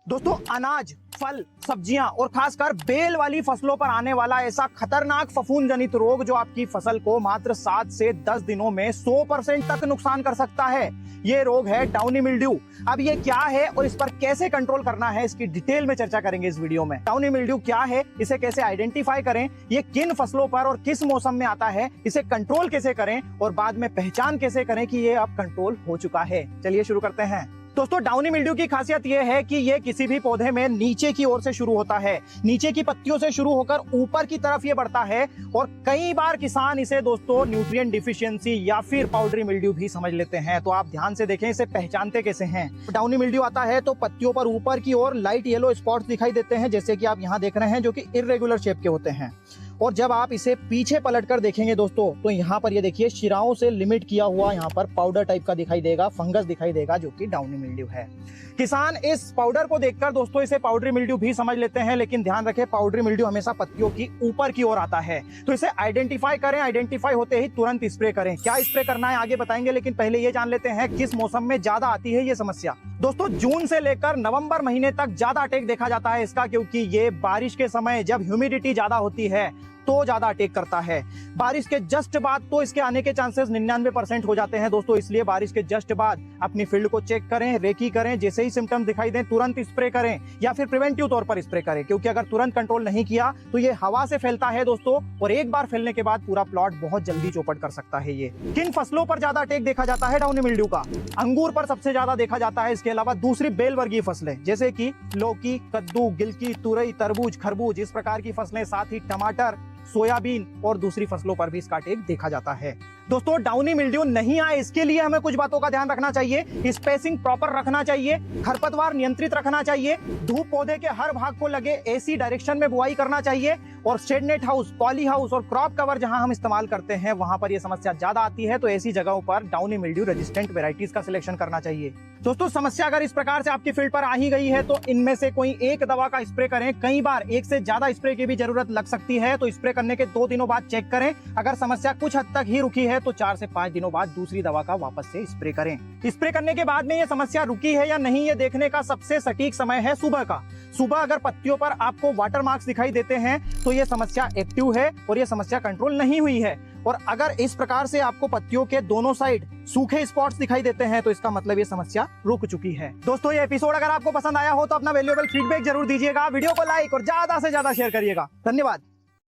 दोस्तों अनाज, फल, सब्जियां और खासकर बेल वाली फसलों पर आने वाला ऐसा खतरनाक फफूंद जनित रोग जो आपकी फसल को मात्र 7 से 10 दिनों में 100% तक नुकसान कर सकता है। ये रोग है डाउनी मिल्ड्यू। अब ये क्या है और इस पर कैसे कंट्रोल करना है, इसकी डिटेल में चर्चा करेंगे इस वीडियो में। डाउनी मिल्ड्यू क्या है, इसे कैसे आइडेंटिफाई करें, ये किन फसलों पर और किस मौसम में आता है, इसे कंट्रोल कैसे करें और बाद में पहचान कैसे करें कि ये अब कंट्रोल हो चुका है। चलिए शुरू करते हैं। दोस्तों डाउनी मिल्ड्यू की खासियत यह है कि ये किसी भी पौधे में नीचे की ओर से शुरू होता है, नीचे की पत्तियों से शुरू होकर ऊपर की तरफ ये बढ़ता है और कई बार किसान इसे दोस्तों न्यूट्रिएंट डिफिशियंसी या फिर पाउडरी मिल्ड्यू भी समझ लेते हैं। तो आप ध्यान से देखें इसे पहचानते कैसे हैं। डाउनी मिल्ड्यू आता है तो पत्तियों पर ऊपर की ओर लाइट येलो स्पॉट्स दिखाई देते हैं, जैसे कि आप यहाँ देख रहे हैं, जो कि इर्रेगुलर शेप के होते हैं। और जब आप इसे पीछे पलटकर देखेंगे दोस्तों, तो यहाँ पर ये देखिए शिराओं से लिमिट किया हुआ यहाँ पर पाउडर टाइप का दिखाई देगा, फंगस दिखाई देगा, जो कि डाउनी मिल्ड्यू है। किसान इस पाउडर को देखकर दोस्तों इसे पाउडरी मिल्ड्यू भी समझ लेते हैं, लेकिन ध्यान रखें पाउडरी मिल्ड्यू हमेशा पत्तियों की ऊपर की ओर आता है। तो इसे आइडेंटिफाई करें, आइडेंटिफाई होते ही तुरंत स्प्रे करें। क्या स्प्रे करना है आगे बताएंगे, लेकिन पहले ये जान लेते हैं किस मौसम में ज्यादा आती है ये समस्या। दोस्तों जून से लेकर नवंबर महीने तक ज्यादा अटैक देखा जाता है इसका, क्योंकि ये बारिश के समय जब ह्यूमिडिटी ज्यादा होती है तो ज्यादा अटैक करता है। बारिश के जस्ट बाद तो इसके आने के चांसेस 99% हो जाते हैं दोस्तों, इसलिए बारिश के जस्ट बाद अपनी फील्ड को चेक करें, रेकी करें, जैसे ही सिम्टम्स दिखाई दें तुरंत स्प्रे करें या फिर प्रिवेंटिव तौर पर स्प्रे करें, क्योंकि अगर तुरंत कंट्रोल नहीं किया तो ये हवा से फैलता है दोस्तों, और एक बार फैलने के बाद पूरा प्लॉट बहुत जल्दी चौपट कर सकता है। ये किन फसलों पर ज्यादा अटैक देखा जाता है डाउनी मिल्ड्यू का? अंगूर पर सबसे ज्यादा देखा जाता है। इसके अलावा दूसरी बेल वर्गीय फसलें जैसे कि लौकी, कद्दू, गिलकी, तुरई, तरबूज, खरबूज, इस प्रकार की फसलें, साथ ही टमाटर, सोयाबीन और दूसरी फसलों पर भी इसका अटैक देखा जाता है। दोस्तों डाउनी मिल्ड्यू नहीं आए इसके लिए हमें कुछ बातों का ध्यान रखना चाहिए। स्पेसिंग प्रॉपर रखना चाहिए, खरपतवार नियंत्रित रखना चाहिए, धूप पौधे के हर भाग को लगे एसी डायरेक्शन में बुआई करना चाहिए, और shade net house, poly house और क्रॉप कवर जहां हम इस्तेमाल करते हैं वहां पर यह समस्या ज्यादा आती है, तो ऐसी जगहों पर डाउनी मिल्ड्यू रेजिस्टेंट वेराइटीज का सिलेक्शन करना चाहिए। दोस्तों समस्या अगर इस प्रकार से आपकी फील्ड पर आ ही गई है तो इनमें से कोई एक दवा का स्प्रे करें। कई बार एक से ज्यादा स्प्रे की भी जरूरत लग सकती है, तो स्प्रे करने के 2 दिनों बाद चेक करें। अगर समस्या कुछ हद तक ही रुकी है तो 4 से 5 दिनों बाद दूसरी दवा का वापस से स्प्रे करें। स्प्रे करने के बाद में ये समस्या रुकी है या नहीं, ये देखने का सबसे सटीक समय है सुबह का। सुबह अगर पत्तियों पर आपको वाटर मार्क्स दिखाई देते हैं तो ये समस्या एक्टिव है और ये समस्या कंट्रोल नहीं हुई है। और अगर इस प्रकार से आपको पत्तियों के दोनों साइड सूखे स्पॉट्स दिखाई देते हैं तो इसका मतलब ये समस्या रुक चुकी है। दोस्तों ये एपिसोड अगर आपको पसंद आया हो तो अपना वैल्यूएबल फीडबैक जरूर दीजिएगा, वीडियो को लाइक और ज्यादा से ज्यादा शेयर करिएगा। धन्यवाद।